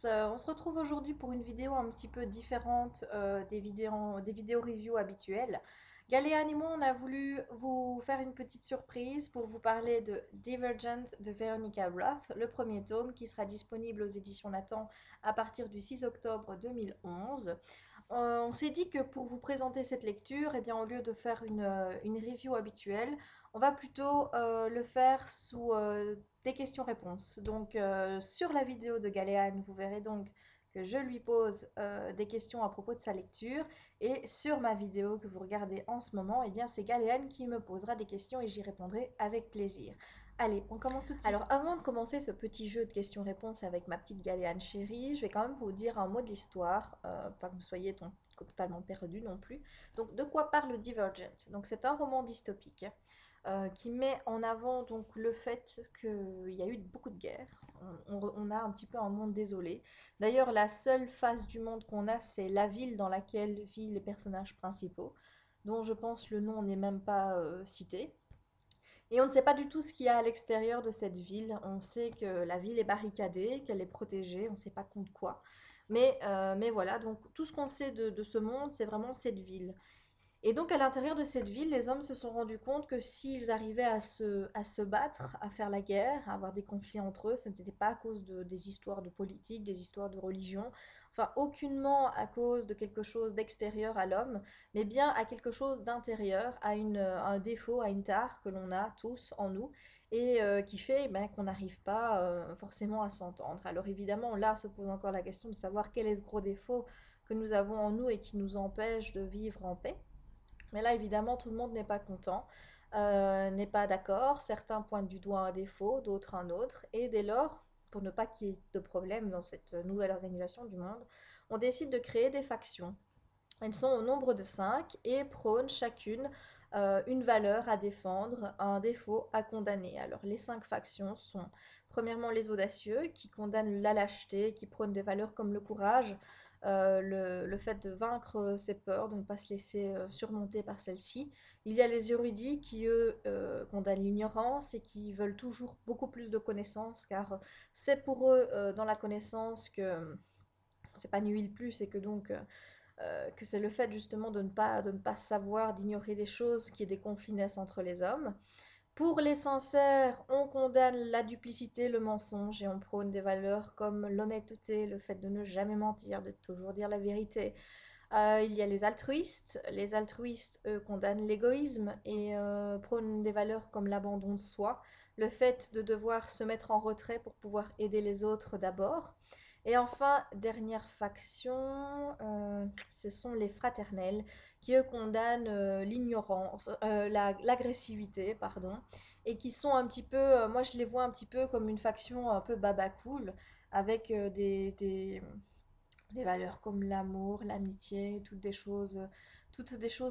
On se retrouve aujourd'hui pour une vidéo un petit peu différente des vidéos review habituelles. Galéane et moi, on a voulu vous faire une petite surprise pour vous parler de Divergent de Veronica Roth, le premier tome qui sera disponible aux éditions Nathan à partir du 6 octobre 2011. On s'est dit que pour vous présenter cette lecture, eh bien, au lieu de faire une review habituelle, on va plutôt le faire sous des questions-réponses. Donc, sur la vidéo de Galéane, vous verrez donc que je lui pose des questions à propos de sa lecture. Et sur ma vidéo que vous regardez en ce moment, eh bien, c'est Galéane qui me posera des questions et j'y répondrai avec plaisir. Allez, on commence tout de suite. Alors, avant de commencer ce petit jeu de questions-réponses avec ma petite Galéane chérie, je vais quand même vous dire un mot de l'histoire, pas que vous soyez totalement perdu non plus. Donc, de quoi parle Divergent? Donc, c'est un roman dystopique qui met en avant donc le fait qu'il y a eu beaucoup de guerres. On a un petit peu un monde désolé. D'ailleurs, la seule face du monde qu'on a, c'est la ville dans laquelle vivent les personnages principaux, dont je pense le nom n'est même pas cité. Et on ne sait pas du tout ce qu'il y a à l'extérieur de cette ville. On sait que la ville est barricadée, qu'elle est protégée, on ne sait pas contre quoi. Mais voilà, donc tout ce qu'on sait de ce monde, c'est vraiment cette ville. Et donc, à l'intérieur de cette ville, les hommes se sont rendus compte que s'ils arrivaient à se battre, à faire la guerre, à avoir des conflits entre eux, ce n'était pas à cause des histoires de politique, des histoires de religion, enfin, aucunement à cause de quelque chose d'extérieur à l'homme, mais bien à quelque chose d'intérieur, à un défaut, à une tare que l'on a tous en nous, et qui fait ben, qu'on n'arrive pas forcément à s'entendre. Alors évidemment, là se pose encore la question de savoir quel est ce gros défaut que nous avons en nous et qui nous empêche de vivre en paix. Mais là, évidemment, tout le monde n'est pas content, n'est pas d'accord. Certains pointent du doigt un défaut, d'autres un autre. Et dès lors, pour ne pas qu'il y ait de problème dans cette nouvelle organisation du monde, on décide de créer des factions. Elles sont au nombre de 5 et prônent chacune une valeur à défendre, un défaut à condamner. Alors les 5 factions sont premièrement les audacieux qui condamnent la lâcheté, qui prônent des valeurs comme le courage, le fait de vaincre ses peurs, de ne pas se laisser surmonter par celles-ci. Il y a les érudits qui, eux, condamnent l'ignorance et qui veulent toujours beaucoup plus de connaissances car c'est pour eux dans la connaissance que c'est pas nul plus et que c'est le fait justement de ne pas savoir, d'ignorer des choses, qu'il y ait des conflits naissent entre les hommes. Pour les sincères, on condamne la duplicité, le mensonge et on prône des valeurs comme l'honnêteté, le fait de ne jamais mentir, de toujours dire la vérité. Il y a les altruistes. Les altruistes, eux, condamnent l'égoïsme et prônent des valeurs comme l'abandon de soi, le fait de devoir se mettre en retrait pour pouvoir aider les autres d'abord. Et enfin, dernière faction, ce sont les fraternels qui, eux, condamnent l'ignorance, l'agressivité, pardon, et qui sont un petit peu, moi je les vois un petit peu comme une faction un peu baba cool, avec des valeurs comme l'amour, l'amitié, toutes des choses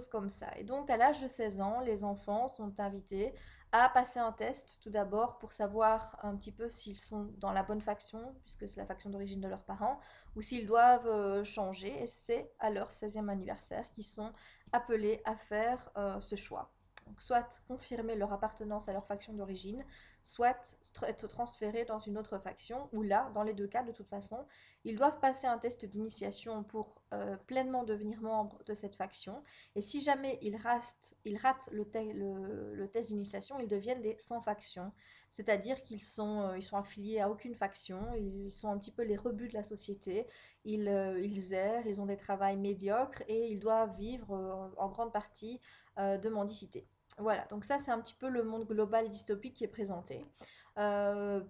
comme ça. Et donc, à l'âge de 16 ans, les enfants sont invités à passer un test tout d'abord pour savoir un petit peu s'ils sont dans la bonne faction, puisque c'est la faction d'origine de leurs parents, ou s'ils doivent changer. Et c'est à leur 16e anniversaire qu'ils sont appelés à faire ce choix. Donc, soit confirmer leur appartenance à leur faction d'origine, soit être transférés dans une autre faction, ou là, dans les deux cas, de toute façon, ils doivent passer un test d'initiation pour pleinement devenir membre de cette faction. Et si jamais ils ratent le test d'initiation, ils deviennent des sans faction. C'est-à-dire qu'ils sont affiliés à aucune faction, ils sont un petit peu les rebuts de la société, ils errent, ils ont des travails médiocres et ils doivent vivre en grande partie de mendicité. Voilà, donc ça c'est un petit peu le monde global dystopique qui est présenté.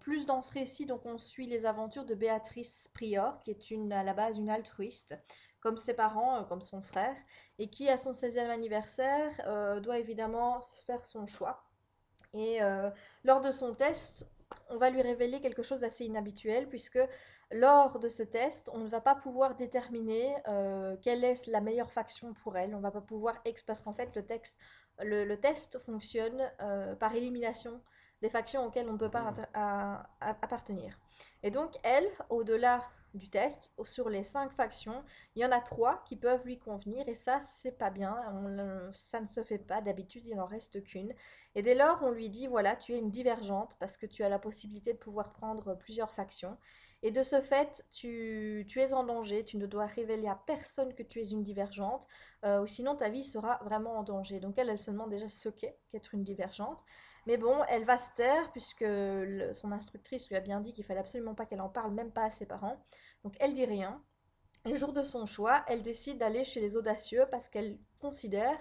Plus dans ce récit, donc on suit les aventures de Béatrice Prior, qui est à la base une altruiste, comme ses parents, comme son frère, et qui, à son 16e anniversaire, doit évidemment faire son choix. Et lors de son test, on va lui révéler quelque chose d'assez inhabituel, puisque lors de ce test, on ne va pas pouvoir déterminer quelle est la meilleure faction pour elle. On ne va pas pouvoir, parce qu'en fait, le test fonctionne par élimination des factions auxquelles on ne peut pas appartenir. Et donc, elle, au-delà du test, sur les 5 factions, il y en a 3 qui peuvent lui convenir, et ça, c'est pas bien. Ça ne se fait pas. D'habitude, il n'en reste qu'une. Et dès lors, on lui dit, voilà, tu es une divergente parce que tu as la possibilité de pouvoir prendre plusieurs factions. Et de ce fait, tu es en danger, tu ne dois révéler à personne que tu es une divergente, ou sinon ta vie sera vraiment en danger. Donc elle se demande déjà ce qu'est qu'être une divergente. Mais bon, elle va se taire puisque son instructrice lui a bien dit qu'il fallait absolument pas qu'elle en parle, même pas à ses parents. Donc elle dit rien. Et le jour de son choix, elle décide d'aller chez les audacieux parce qu'elle considère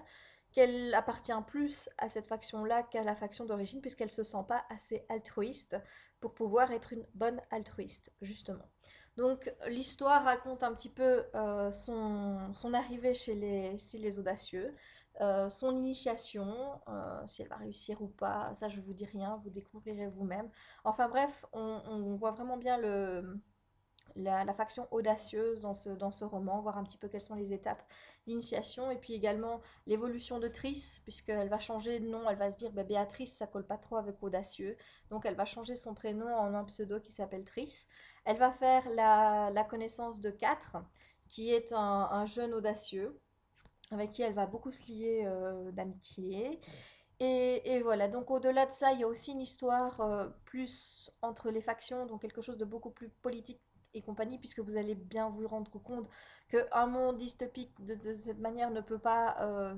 qu'elle appartient plus à cette faction-là qu'à la faction d'origine puisqu'elle ne se sent pas assez altruiste pour pouvoir être une bonne altruiste, justement. Donc l'histoire raconte un petit peu son arrivée chez les audacieux, son initiation, si elle va réussir ou pas, ça je vous dis rien, vous découvrirez vous-même. Enfin bref, on voit vraiment bien la faction audacieuse dans ce roman, voir un petit peu quelles sont les étapes d'initiation, et puis également l'évolution de Triss, puisqu'elle va changer de nom, elle va se dire, bah, Béatrice, ça colle pas trop avec audacieux, donc elle va changer son prénom en un pseudo qui s'appelle Triss. Elle va faire la connaissance de Quatre, qui est un jeune audacieux, avec qui elle va beaucoup se lier d'amitié. Et voilà, donc au-delà de ça, il y a aussi une histoire plus entre les factions, donc quelque chose de beaucoup plus politique et compagnie, puisque vous allez bien vous rendre compte qu'un monde dystopique de cette manière ne peut pas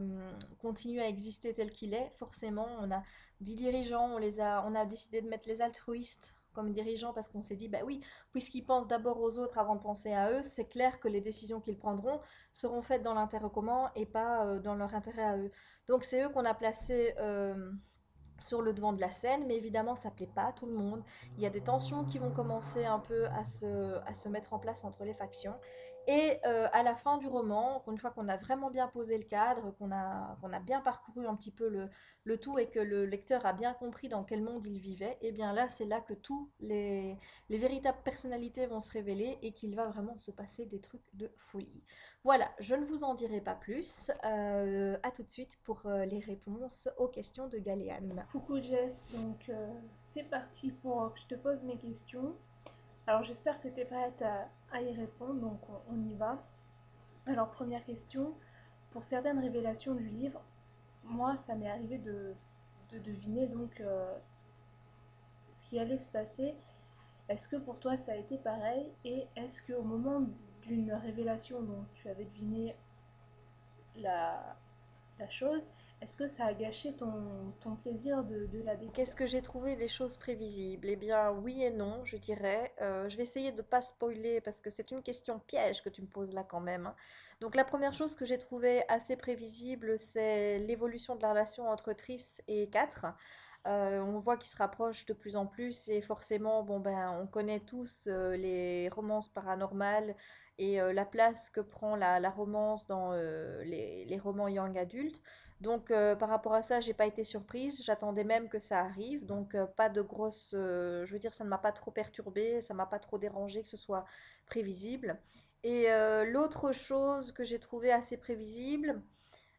continuer à exister tel qu'il est. Forcément, on a 10 dirigeants, on a décidé de mettre les altruistes comme dirigeants parce qu'on s'est dit, bah oui, puisqu'ils pensent d'abord aux autres avant de penser à eux, c'est clair que les décisions qu'ils prendront seront faites dans l'intérêt commun et pas dans leur intérêt à eux. Donc c'est eux qu'on a placés sur le devant de la scène, mais évidemment ça ne plaît pas à tout le monde. Il y a des tensions qui vont commencer un peu à se mettre en place entre les factions. Et à la fin du roman, une fois qu'on a vraiment bien posé le cadre, qu'on a bien parcouru un petit peu le tout et que le lecteur a bien compris dans quel monde il vivait, et bien là c'est là que tous les véritables personnalités vont se révéler et qu'il va vraiment se passer des trucs de folie. Voilà, je ne vous en dirai pas plus. À tout de suite pour les réponses aux questions de Galéane. Coucou Jess, donc c'est parti pour que je te pose mes questions. Alors j'espère que tu es prête à y répondre, donc on y va. Alors première question, pour certaines révélations du livre, moi ça m'est arrivé de deviner donc ce qui allait se passer. Est-ce que pour toi ça a été pareil? Et est-ce qu'au moment d'une révélation dont tu avais deviné la, la chose, est-ce que ça a gâché ton plaisir de la Qu'est-ce que découverte? j'ai trouvé des choses prévisibles? Eh bien, oui et non, je dirais. Je vais essayer de ne pas spoiler parce que c'est une question piège que tu me poses là quand même, hein. Donc, la première chose que j'ai trouvée assez prévisible, c'est l'évolution de la relation entre Triss et Quatre. On voit qu'ils se rapprochent de plus en plus et forcément, bon ben, on connaît tous les romances paranormales et la place que prend la romance dans les romans young adultes. Donc par rapport à ça, j'ai pas été surprise. J'attendais même que ça arrive. Donc pas de grosse, je veux dire, ça ne m'a pas trop perturbée, ça m'a pas trop dérangé que ce soit prévisible. Et l'autre chose que j'ai trouvé assez prévisible,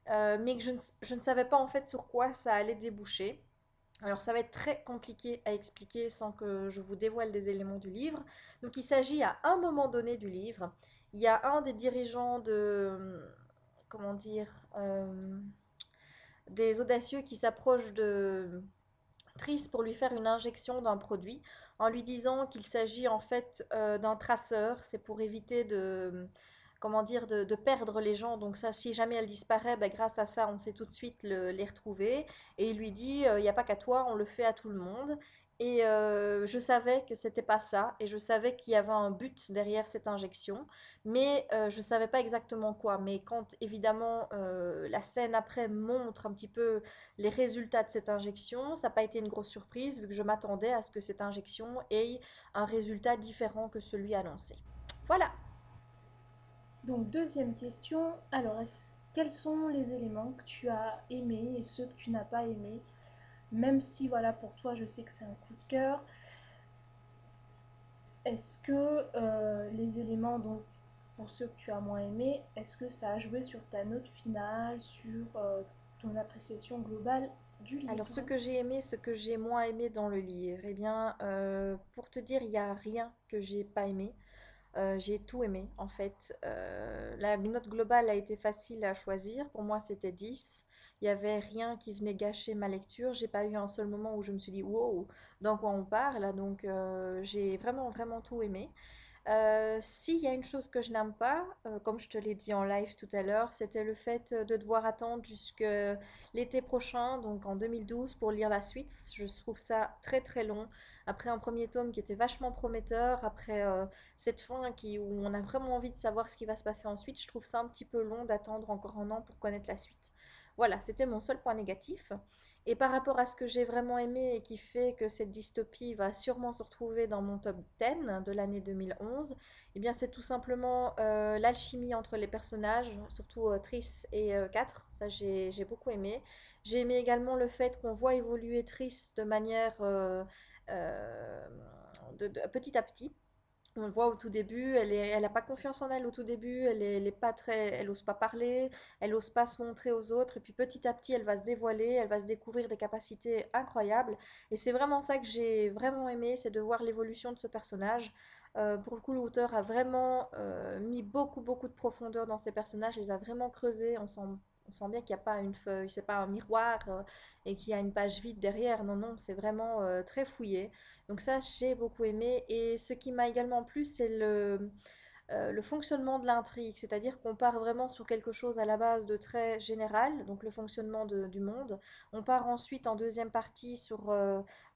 mais que je ne savais pas en fait sur quoi ça allait déboucher. Alors ça va être très compliqué à expliquer sans que je vous dévoile des éléments du livre. Donc il s'agit à un moment donné du livre, il y a un des dirigeants de, comment dire, des audacieux qui s'approchent de Triss pour lui faire une injection d'un produit en lui disant qu'il s'agit en fait d'un traceur. C'est pour éviter de, comment dire, de perdre les gens. Donc ça, si jamais elle disparaît, ben, grâce à ça, on sait tout de suite les retrouver. Et il lui dit, il n'y a pas qu'à toi, on le fait à tout le monde. Et je savais que c'était pas ça, et je savais qu'il y avait un but derrière cette injection, mais je ne savais pas exactement quoi. Mais quand évidemment la scène après montre un petit peu les résultats de cette injection, ça n'a pas été une grosse surprise vu que je m'attendais à ce que cette injection ait un résultat différent que celui annoncé. Voilà. Donc deuxième question, alors quels sont les éléments que tu as aimés et ceux que tu n'as pas aimés? Même si voilà pour toi je sais que c'est un coup de cœur, est-ce que les éléments donc pour ceux que tu as moins aimés, est-ce que ça a joué sur ta note finale, sur ton appréciation globale du Alors, ce livre? que j'ai aimé, ce que j'ai moins aimé dans le livre, eh bien, pour te dire, il n'y a rien que j'ai pas aimé. J'ai tout aimé, en fait. La note globale a été facile à choisir. Pour moi, c'était 10. Il n'y avait rien qui venait gâcher ma lecture. J'ai pas eu un seul moment où je me suis dit, wow, dans quoi on parle. Donc, j'ai vraiment, vraiment tout aimé. S'il y a une chose que je n'aime pas, comme je te l'ai dit en live tout à l'heure, c'était le fait de devoir attendre jusque l'été prochain, donc en 2012, pour lire la suite. Je trouve ça très très long. Après un premier tome qui était vachement prometteur, après cette fin où on a vraiment envie de savoir ce qui va se passer ensuite, je trouve ça un petit peu long d'attendre encore un an pour connaître la suite. Voilà, c'était mon seul point négatif. Et par rapport à ce que j'ai vraiment aimé et qui fait que cette dystopie va sûrement se retrouver dans mon top 10 de l'année 2011, eh bien c'est tout simplement l'alchimie entre les personnages, surtout Triss et 4. Ça j'ai beaucoup aimé. J'ai aimé également le fait qu'on voit évoluer Triss de manière euh, petit à petit. On le voit au tout début, elle a pas confiance en elle au tout début, elle est pas très, elle ose pas parler, elle ose pas se montrer aux autres, et puis petit à petit, elle va se dévoiler, elle va se découvrir des capacités incroyables, et c'est vraiment ça que j'ai vraiment aimé, c'est de voir l'évolution de ce personnage. Pour le coup, l'auteur a vraiment mis beaucoup de profondeur dans ses personnages, les a vraiment creusés, on sent bien qu'il n'y a pas une feuille, c'est pas un miroir et qu'il y a une page vide derrière, non, non, c'est vraiment très fouillé. Donc ça, j'ai beaucoup aimé. Et ce qui m'a également plu, c'est le fonctionnement de l'intrigue. C'est-à-dire qu'on part vraiment sur quelque chose à la base de très général, donc le fonctionnement du monde. On part ensuite en deuxième partie sur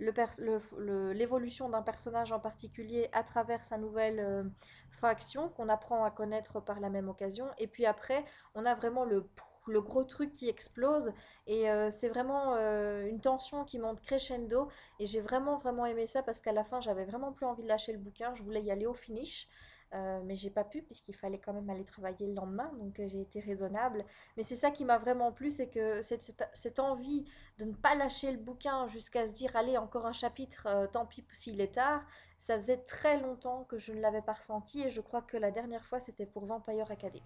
l'évolution d'un personnage en particulier à travers sa nouvelle faction qu'on apprend à connaître par la même occasion. Et puis après, on a vraiment le gros truc qui explose et c'est vraiment une tension qui monte crescendo et j'ai vraiment aimé ça parce qu'à la fin j'avais vraiment plus envie de lâcher le bouquin, je voulais y aller au finish. Mais j'ai pas pu puisqu'il fallait quand même aller travailler le lendemain, donc j'ai été raisonnable. Mais c'est ça qui m'a vraiment plu, c'est que cette envie de ne pas lâcher le bouquin jusqu'à se dire allez encore un chapitre, tant pis s'il est tard, ça faisait très longtemps que je ne l'avais pas ressenti et je crois que la dernière fois c'était pour Vampire Academy.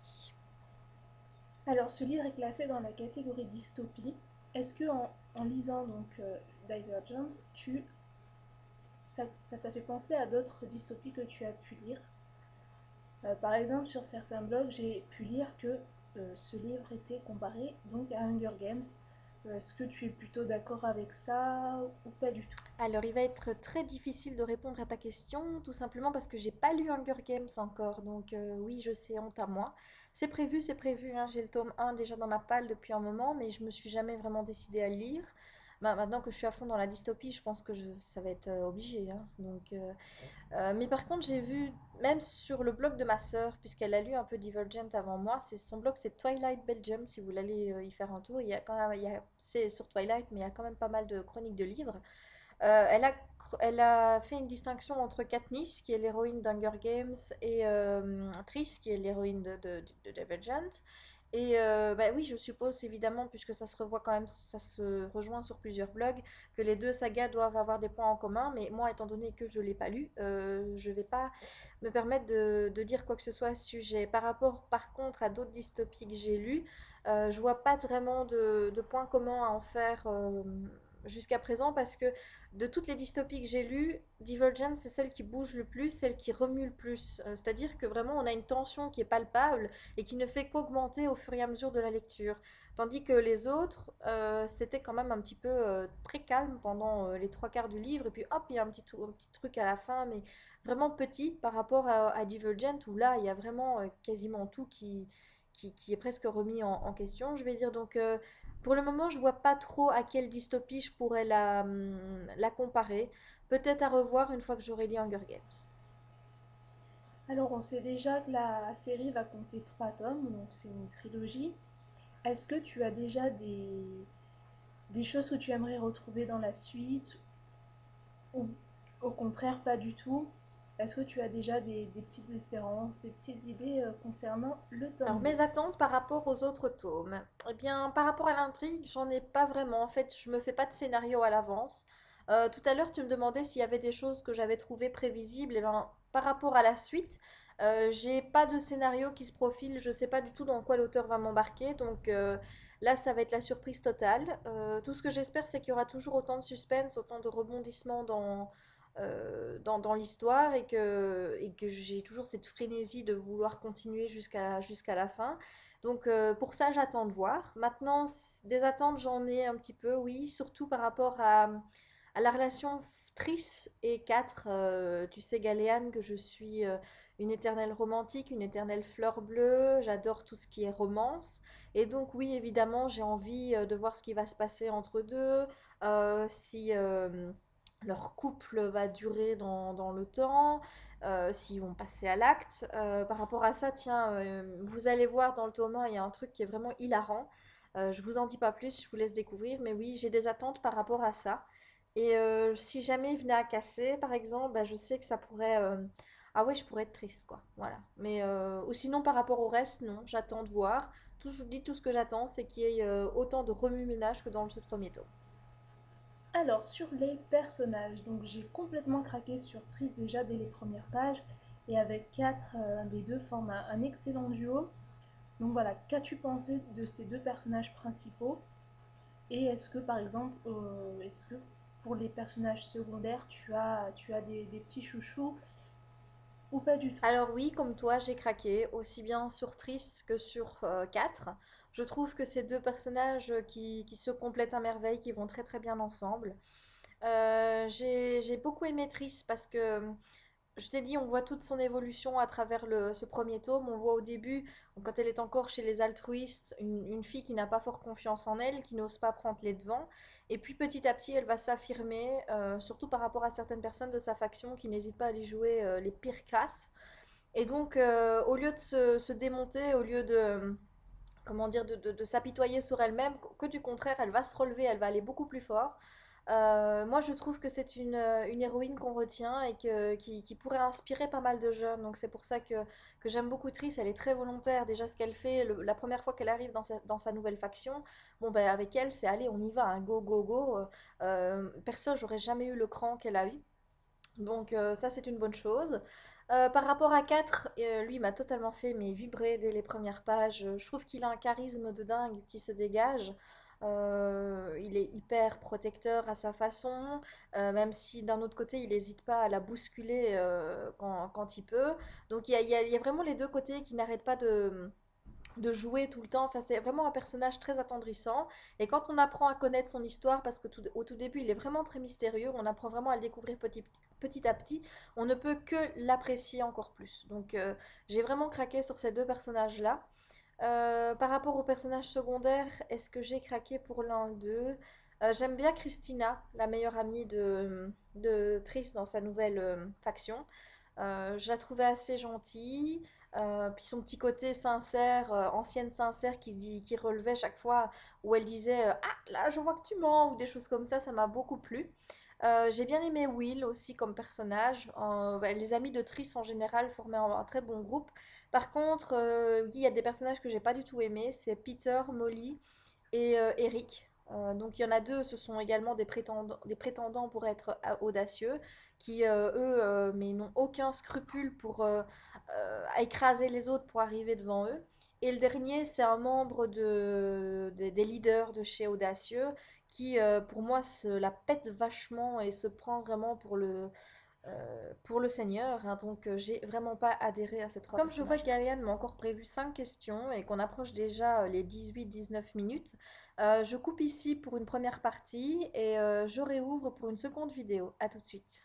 Alors, ce livre est classé dans la catégorie dystopie. Est-ce que en lisant donc Divergent, ça t'a fait penser à d'autres dystopies que tu as pu lire? Par exemple, sur certains blogs, j'ai pu lire que ce livre était comparé donc à Hunger Games. Est-ce que tu es plutôt d'accord avec ça ou pas du tout? Alors, il va être très difficile de répondre à ta question, tout simplement parce que j'ai pas lu Hunger Games encore. Donc, oui, je sais, honte à moi. C'est prévu, hein, j'ai le tome 1 déjà dans ma palle depuis un moment, mais je me suis jamais vraiment décidée à le lire. Bah, maintenant que je suis à fond dans la dystopie, je pense que ça va être obligé, hein. Donc, mais par contre, j'ai vu, même sur le blog de ma sœur, puisqu'elle a lu un peu Divergent avant moi, son blog c'est Twilight Belgium, si vous voulez y faire un tour. Il y a quand même, c'est sur Twilight, mais il y a quand même pas mal de chroniques de livres. Elle a fait une distinction entre Katniss, qui est l'héroïne d'Hunger Games, et Triss, qui est l'héroïne de Divergent. Et bah oui, je suppose évidemment, puisque ça se revoit quand même, ça se rejoint sur plusieurs blogs, que les deux sagas doivent avoir des points en commun. Mais moi, étant donné que je ne l'ai pas lu, je ne vais pas me permettre de dire quoi que ce soit à ce sujet. Par rapport, par contre, à d'autres dystopies que j'ai lues, je vois pas vraiment de points communs à en faire jusqu'à présent parce que de toutes les dystopies que j'ai lues, Divergent c'est celle qui bouge le plus, celle qui remue le plus. C'est-à-dire que vraiment on a une tension qui est palpable et qui ne fait qu'augmenter au fur et à mesure de la lecture. Tandis que les autres, c'était quand même un petit peu très calme pendant les trois quarts du livre et puis hop, il y a un petit truc à la fin, mais vraiment petit par rapport à Divergent où là il y a vraiment quasiment tout qui est presque remis en question, je vais dire. Donc pour le moment, je vois pas trop à quelle dystopie je pourrais la comparer. Peut-être à revoir une fois que j'aurai lu Hunger Games. Alors, on sait déjà que la série va compter 3 tomes, donc c'est une trilogie. Est-ce que tu as déjà des choses que tu aimerais retrouver dans la suite ou au contraire pas du tout? Est-ce que tu as déjà des petites espérances, des petites idées concernant le Alors, tome 2? mes attentes par rapport aux autres tomes. Eh bien, par rapport à l'intrigue, j'en ai pas vraiment. En fait, je me fais pas de scénario à l'avance. Tout à l'heure, tu me demandais s'il y avait des choses que j'avais trouvées prévisibles. Eh bien, par rapport à la suite, j'ai pas de scénario qui se profile. Je sais pas du tout dans quoi l'auteur va m'embarquer. Donc là, ça va être la surprise totale. Tout ce que j'espère, c'est qu'il y aura toujours autant de suspense, autant de rebondissements dans l'histoire et que j'ai toujours cette frénésie de vouloir continuer jusqu'à la fin. Donc pour ça, j'attends de voir. Maintenant, des attentes, j'en ai un petit peu, oui, surtout par rapport à la relation Triss et 4. Tu sais, Galéane, que je suis une éternelle romantique, une éternelle fleur bleue. J'adore tout ce qui est romance. Et donc oui, évidemment, j'ai envie de voir ce qui va se passer entre deux, si leur couple va durer dans le temps, s'ils vont passer à l'acte. Par rapport à ça, tiens, vous allez voir dans le tome 1, il y a un truc qui est vraiment hilarant. Je vous en dis pas plus, je vous laisse découvrir, mais oui, j'ai des attentes par rapport à ça. Et si jamais il venait à casser, par exemple, bah, je sais que ça pourrait... Ah ouais, je pourrais être triste, quoi. Voilà. Mais ou sinon, par rapport au reste, non, j'attends de voir. Tout, je vous dis tout ce que j'attends, c'est qu'il y ait autant de remue-ménage que dans ce premier tome. Alors, sur les personnages, donc j'ai complètement craqué sur Triss déjà dès les premières pages, et avec 4, les deux forment un excellent duo. Donc voilà, qu'as-tu pensé de ces deux personnages principaux? Et est-ce que par exemple, est-ce que pour les personnages secondaires, tu as des petits chouchous ou pas du tout? Alors oui, comme toi, j'ai craqué, aussi bien sur Triss que sur 4. Je trouve que ces deux personnages qui se complètent à merveille, qui vont très très bien ensemble. J'ai beaucoup aimé Triss parce que je t'ai dit, on voit toute son évolution à travers ce premier tome. On voit au début, quand elle est encore chez les altruistes, une fille qui n'a pas fort confiance en elle, qui n'ose pas prendre les devants. Et puis petit à petit, elle va s'affirmer, surtout par rapport à certaines personnes de sa faction qui n'hésitent pas à lui jouer les pires casses. Et donc, au lieu de se démonter, au lieu de, comment dire, de s'apitoyer sur elle-même, que du contraire, elle va se relever, elle va aller beaucoup plus fort. Moi, je trouve que c'est une héroïne qu'on retient et qui pourrait inspirer pas mal de jeunes. Donc, c'est pour ça que j'aime beaucoup Triss. Elle est très volontaire. Déjà, ce qu'elle fait, la première fois qu'elle arrive dans sa nouvelle faction, bon, ben, avec elle, c'est allez, on y va, hein, go, go, go. Perso, j'aurais jamais eu le cran qu'elle a eu. Donc ça c'est une bonne chose. Par rapport à 4, lui il m'a totalement fait mais vibrer dès les premières pages. Je trouve qu'il a un charisme de dingue qui se dégage. Il est hyper protecteur à sa façon, même si d'un autre côté il n'hésite pas à la bousculer quand il peut. Donc il y a vraiment les deux côtés qui n'arrêtent pas de jouer tout le temps. Enfin, c'est vraiment un personnage très attendrissant. Et quand on apprend à connaître son histoire, parce que au tout début, il est vraiment très mystérieux, on apprend vraiment à le découvrir petit à petit, on ne peut que l'apprécier encore plus. Donc, j'ai vraiment craqué sur ces deux personnages-là. Par rapport aux personnages secondaires, est-ce que j'ai craqué pour l'un d'eux? J'aime bien Christina, la meilleure amie de Triss dans sa nouvelle faction. Je la trouvais assez gentille. Puis son petit côté sincère, ancienne sincère qui relevait chaque fois où elle disait ah là je vois que tu mens ou des choses comme ça m'a beaucoup plu. J'ai bien aimé Will aussi comme personnage. Bah, les amis de Triss en général formaient un très bon groupe. Par contre, oui, il y a des personnages que j'ai pas du tout aimés, c'est Peter, Molly et Eric. Donc il y en a deux, ce sont également des prétendants pour être audacieux, qui eux, mais n'ont aucun scrupule pour à écraser les autres pour arriver devant eux. Et le dernier, c'est un membre des leaders de chez Audacieux qui, pour moi, se la pète vachement et se prend vraiment pour le Seigneur, hein. Donc j'ai vraiment pas adhéré à ces trois Comme je vois que Galiane m'a encore prévu 5 questions et qu'on approche déjà les 18-19 minutes, je coupe ici pour une première partie et je réouvre pour une seconde vidéo. À tout de suite.